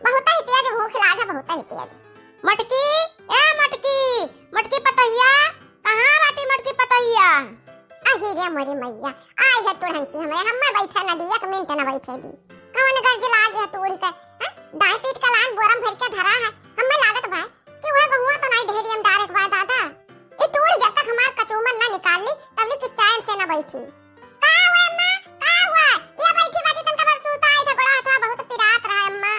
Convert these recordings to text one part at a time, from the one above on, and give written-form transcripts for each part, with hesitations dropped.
बहुत ही तेज भूख लाग है, बहुत ही तेज। मटकी, ए मटकी, मटकी पतैया, कहां बाटी मटकी पतैया? अही रे मोरी मैया, आई है तुरंची हमरे, हम्मे बैठा ना दी, 1 मिनट ना बैठे दी। कौन गर्ज लाग है तोड़ी के, हां दाई पीट का लान बोरम भर के धरा है, हम्मे लागत भाई कि वह बहुआ तो नहीं ढेरी हम डायरेक्ट बा दादा। ए तोड़ जब तक हमार कचूमन ना निकाल ली तब ली कि चैन से ना बैठी। का हुआ अम्मा, का हुआ? ये बैठी बैठी तन का सूता आई था, बड़ा था, बहुत पिरात रहा अम्मा।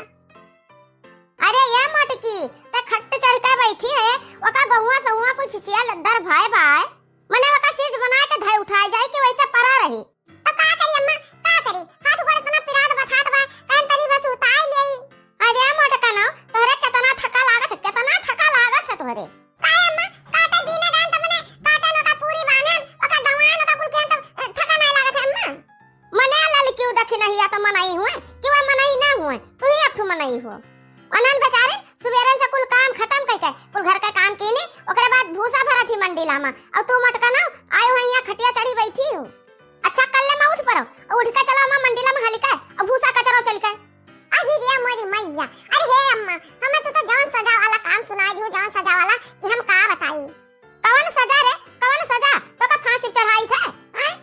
अरे ये मटकी ते खट्ट चढ़ के बैठी है, ओका बहुआ सहुआ कुछ छिचिया लद्दर भाई भाई मने ओका सीज बना के धय उठाए जाए कि वैसे परा रही। तो का करी अम्मा, का करी? हाथ गोड़ इतना पिरात बथात बा, कान तनी बस उताई लेई। अरे मोटका ना तोहरे कितना थका लागत है, कितना थका लागत है तोहरे। का अम्मा, काटे बिना दान त मने काटे न का पूरी बानन, ओका दवान ओका कुल के त थका नहीं लागत है अम्मा। मने लाल क्यों देखी नहीं या तो मनाई हुए कि वह मनाई ना हुए, तू ही अब मनाई हो। अनन बेचारे सुबेरन से कुल काम खत्म कइके कुल घर का काम कीनी, ओकरे बाद भूसा भरत ही मंडीला में, और तू मटका ना आयो है यहाँ खटिया चढ़ी बैठी हो। अच्छा कल ले मैं उठ पड़ो, उठ के चलो अम्मा मंडीला में हलिका और भूसा कचरा चल के। अही रे मोरी मैया, अरे हे अम्मा, हमें तू तो जान सजा वाला काम सुनाई दियो, जान सजा वाला कि हम का बताई। कौन सजा रे, कौन सजा? तो का फांसी चढ़ाई थे हैं?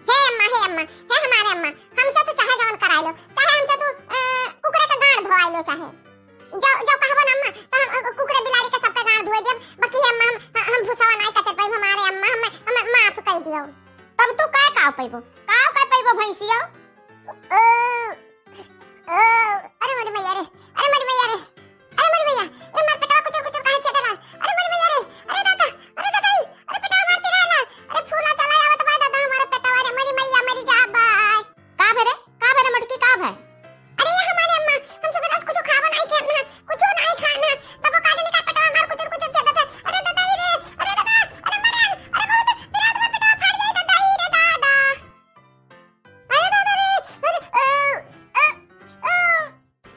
हे अम्मा, हे अम्मा, हे हमारे अम्मा, हमसे तू चाहे जवन कराई लो, चाहे हमसे तू कुकरे का गांड धोवाई लो, चाहे जो जो कहबो ना अम्मा तो हम कुकरे बिलारी का सबका गांड धोए देब। बाकी हे अम्मा हम भूसावा नहीं कचर पाई, हमारे अम्मा हम माफ कर दियो। तब तू काय का पाइबो, का पाइबो भैंसिया? अरे मोरी मैया रे, अरे मोरी मैया रे, अरे मोरी मैया, ये मार पेटवा कुचर कुचर काहे छेदरा? अरे मोरी मैया रे, अरे दादा, अरे दादाई, अरे पेटवा मार पिरा ना, अरे फूला चला आवत बा दादा हमारे पेटवा रे, मोरी मैया मरी जा बाय। का भेरे मटकी का भे? अरे ये हमारे अम्मा हमसे बस कुछ खावा नहीं खाना, कुछ नहीं खाना, तब काटे नहीं का पेटवा मार कुचर कुचर छेदत है। अरे दादाई रे, अरे दादा, अरे मरन, अरे बहुत पिरात में पेटवा फाड़ जाए दादाई रे दादा। अरे दादा रे,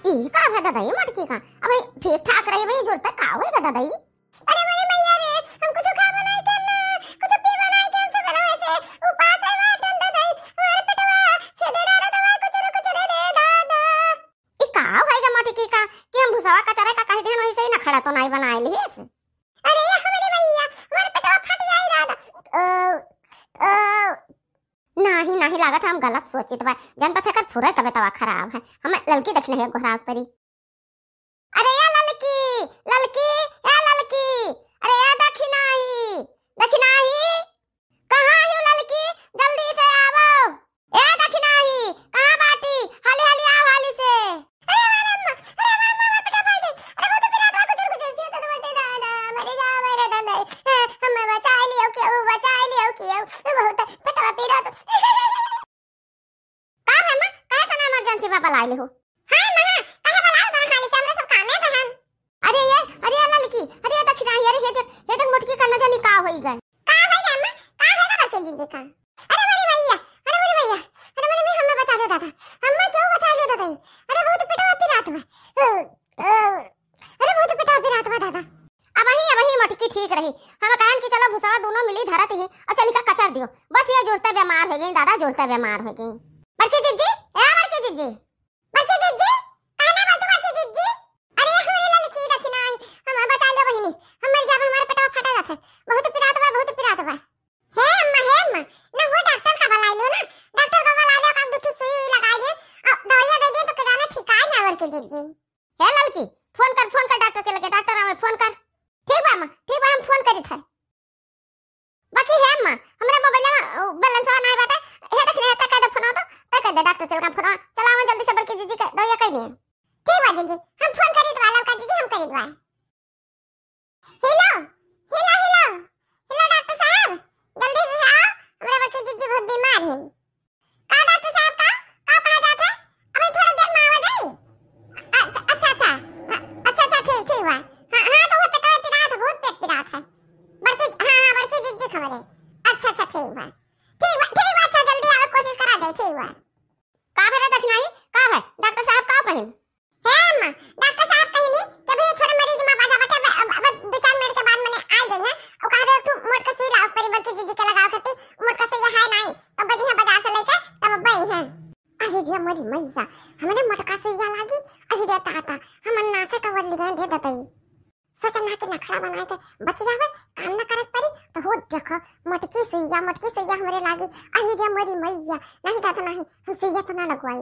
ई का भे दादाई मटकी का? अबे ठीक ठाक रही भाई, जोर तक का होएगा दादाई? अरे मेरी मैया रे, हम कुछ खावा नहीं करना, कुछ पीवा नहीं के, हमसे बना ऐसे उपास है वाटन दादाई, हमारे पेटवा छेदरा रे दवाई कुचर कुचर रे दादा। ई का होएगा मटकी का कि हम भुसावा कचरा का कह देन वैसे ही ना खड़ा तो नहीं बनाए लिए। अरे ये हमारी मैया, हमारे पेटवा फट जाए दादा। नहीं लागत हम गलत सोचित बा, जन पथे कर फुरे तबे तवा खराब है, हमें ललकी देखने है घराक परी। अरे या ललकी, ललकी, या ललकी, अरे या दखिनाही, दखिनाही, कहां है ललकी? जल्दी से आवो। ए दखिनाही, कहां बाटी? हाली हाली आओ हाली से। अरे हमारे अम्मा, अरे हमारे अम्मा बेटा भाई जी, अरे वो तो पिरात कुचर कुचर से तो बोलते दादा मरे जा मेरे दादा, हमें बचा लियो क्यों, बचा लियो क्यों, बहुत पेटवा पिरात। का है मां, काहे तना इमरजेंसी में बुला ले हो? हां मां, काहे बुलाओ तो खाली से हमरे सब काम है बहन। अरे ये लड़की, अरे ये दक्षिणा, ये देख मुटकी का नजर निका होई गए। का है अम्मा, का है ना बच्चे जिंदगी का? अरे मेरी मैया, अरे मेरी मैया, अरे मेरी मैया हमें बचा दे दादा, हमें क्यों बचा दे दादा? अरे बहुत पेटवा पिरात में, अरे बहुत पेटवा पिरात में दादा। अब वही मटकी ठीक रही, हम कहन कि चलो भुसवा दोनों मिली धरत ही और चली का कचर दियो, बस ये जोरते बीमार हो गई दादा, जोरते बीमार हो गई। बड़की जिज्जी, ए बड़की जिज्जी, बड़की जिज्जी, कहना बात बड़की जिज्जी। अरे हमारी लड़की दखिना आई, हम बचा लो बहिनी, हम मर जाब, हमारे पेटवा फटा जात है, बहुत पिरात बा, बहुत पिरात बा। हे अम्मा, ना वो डॉक्टर का बुला लो ना, डॉक्टर का बुला लो, का दूध सुई हुई लगाई दे और दवाई दे दे तो किराना ठीक आ जाए बड़की जिज्जी। हे लड़की फोन कर डॉक्टर के लगे, डॉक्टर हमें फोन कर। ठीक बा अम्मा, ठीक बा, हम फोन करी थे। बाकी है अम्मा, हमरा मोबाइल में बैलेंस नहीं बाटे, हे देखने तक का फोन तो तक दे डॉक्टर के का फोन चलाओ जल्दी से बड़की जीजी का दवाई कह दे। ठीक बा जीजी, हम फोन करी तो वाला का जीजी हम करी दवा। हेलो डॉक्टर साहब, जल्दी से आओ, हमरा बड़की जीजी बहुत बीमार है। का डॉक्टर साहब का कहा जात है? अभी थोड़ी देर में आ जाई। अच्छा ठीक बा। हां तो वो पेट पिरात है, बहुत पेट पिरात है। बड़की जिज्जी खबर है। अच्छा ठीक बा, अच्छा जल्दी आवे कोशिश करा दे। ठीक बा। का भेरे दखनाई, का है डॉक्टर साहब का पहिन? हे अम्मा, डॉक्टर साहब कहिनी कि अभी थोड़ा मरीज में बाजा बटे, अब 2-4 मिनट के बाद मने आ गई है और कह रहे तू मोट का सुई लाओ परी बड़की जिज्जी के लगाओ खाती, मोट का सुई है नहीं तो बदिया बाजार से लेके तब बई है। अरे रे मोरी मैया, हमने मोटका सुईया लागी, अही रे ताता हम अन्नासे का वर लिगन दे दतई सोचा ना कि नखरा बनाए के बच जावे काम ना करत पड़ी तो हो देखो मटकी सुइया हमरे लागी अही रे मोरी मैया नहीं दादा नहीं हम सुइया तो ना लगवाई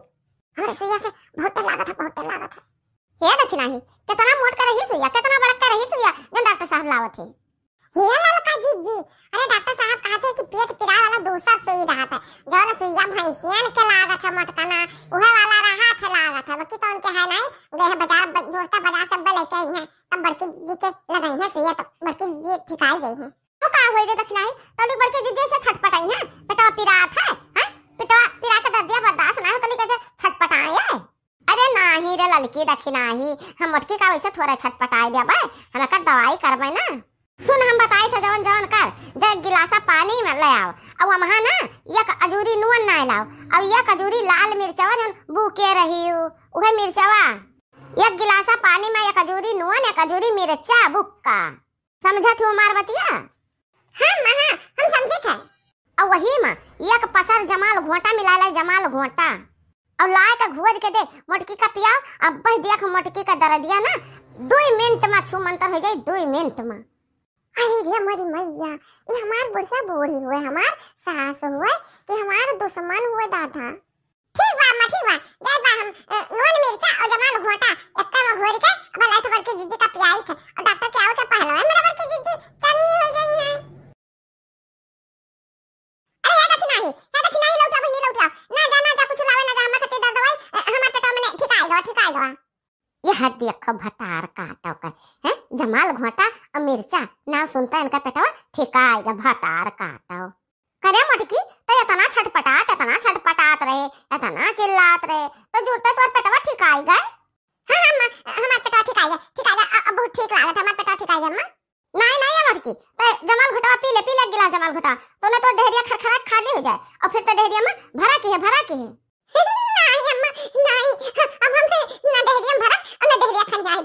हमरे सुइया से बहुत लागत है हे देखी नहीं कितना मोट कर रही सुइया कितना बड़ा कर रही सुइया जो डॉक्टर साहब लावत है हे ललका जी अरे डॉक्टर साहब कहते कि पेट पिरा वाला दूसरा सुई रहा था जो सुइया भैंसियन के लागत है मटकना उहे वाला रहा था लागत है बाकी तो उनके है नहीं गए बाजार जोरता बाजार सब लेके आई हैं तब बड़की जी के लगाई है सुइया तब बड़की जी ठिकाई गई है तो का होई रे दक्षिणाई तली बड़की जी जैसे छटपटाई है पेटवा पिरात है हैं पेटवा पिरा के दर्दिया बर्दाश्त ना हो तली कैसे छटपटाए है अरे नाही रे ललकी दक्षिणाई हम मटकी का वैसे थोड़ा छटपटाई देबे हम का दवाई करबे ना सुन हम बताई था जवन जवन कर जग गिलासा पानी में ले आओ अब वहां ना एक अजूरी नून ना लाओ अब एक अजूरी लाल मिर्चवा जन बूके रही हो उहे मिर्चवा एक गिलासा पानी में एक अजूरी नून एक अजूरी मिर्चा बुक्का समझत हो मार बतिया हां हम समझे थे अब वही में एक पसर जमाल घोटा मिला ला जमाल घोटा अब लाए का घोर के दे मटकी का पियाओ अब बस देख मटकी का दर्दिया ना 2 मिनट में छू मंतर हो जाए 2 मिनट में अरे रे मोरी मैया ये हमार बुढ़िया बूढ़ी हुए हमार सास हुए कि हमार दुश्मन हुए दादा ठीक बा जय बा हम नून मिर्चा और जमाल घोटा एक्का में घोर के अब लाइट बड़की जीजी का पियाई थे और डॉक्टर के आओ के पहला है मेरा बड़की जीजी चन्नी हो गई है अरे ये देखी नहीं लौटा बहिनी लौटा ना जा कुछ लावे ना जा हम कते दवाई हमार पेट में ठीक आएगा ये हद देखो भतार काटो का है जमाल घोटा और मिर्चा ना सुनता इनका पेटवा ठीक आएगा भतार काटो करे मटकी तो इतना छटपटात रहे इतना चिल्लात रहे तो जुड़ता तो पेटवा ठीक आएगा हां हमार पेटवा ठीक आएगा अब बहुत ठीक लागत हमार पेटवा ठीक आएगा अम्मा नहीं मटकी तो जमाल घोटा पी ले गिलास जमाल घोटा तो ना तो डेहरिया खरखरा खाली हो जाए और फिर तो डेहरिया में भरा की है नहीं अम्मा नहीं अब हम ना डेहरिया भरा और ना डेहरिया खन जाए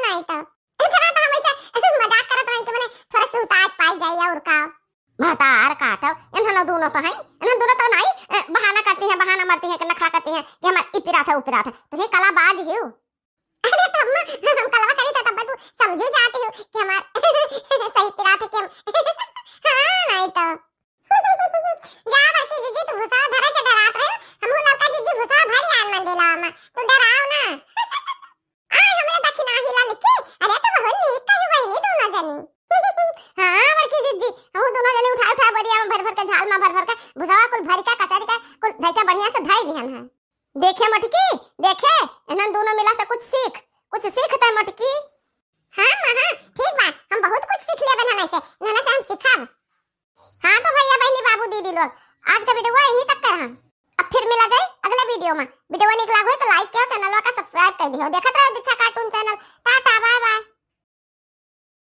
नहीं तो इतना तो हम ऐसे मजाक करत रहे कि मैंने थोड़ा सा उतार पाई जाए और का भतार काटो इन्होंने दोनों तो नहीं बहाना करती हैं बहाना मारती हैं कि नखरा करती हैं कि हमार इपिरा था तो ये कलाबाज हो अरे तब हम कलवा करी था तब तू समझ जाती हो कि हमार सही पिरा थे कि हां नहीं तो जा बाकी जीजी तू भूसा धरे से डरात रहे हम लड़का जीजी भूसा भरी आन मन देला अम्मा तू डराओ ना आ हमरे दक्षिणा हिला लिखी अरे तो बहुत नीक कही बहनी दोनों जनी हां बाकी जीजी हम दोनों जनी उठा बरिया में भर के झाल में भर के भुसावा कुल भर का कचरी का कुल धैका बढ़िया से धाई दिहन है देखे मटकी देखे इन्हन दोनों मिला से कुछ सीखता है मटकी हां ठीक बा हम बहुत कुछ सीख ले बनाने से हम सिखाब हां तो भैया बहनी बाबू दीदी लोग आज का वीडियो यहीं तक कर अब फिर मिला जाए अगले वीडियो में वीडियो निक लागो तो लाइक करो चैनल का सब्सक्राइब कर दियो देखत रहो दिच्छा काट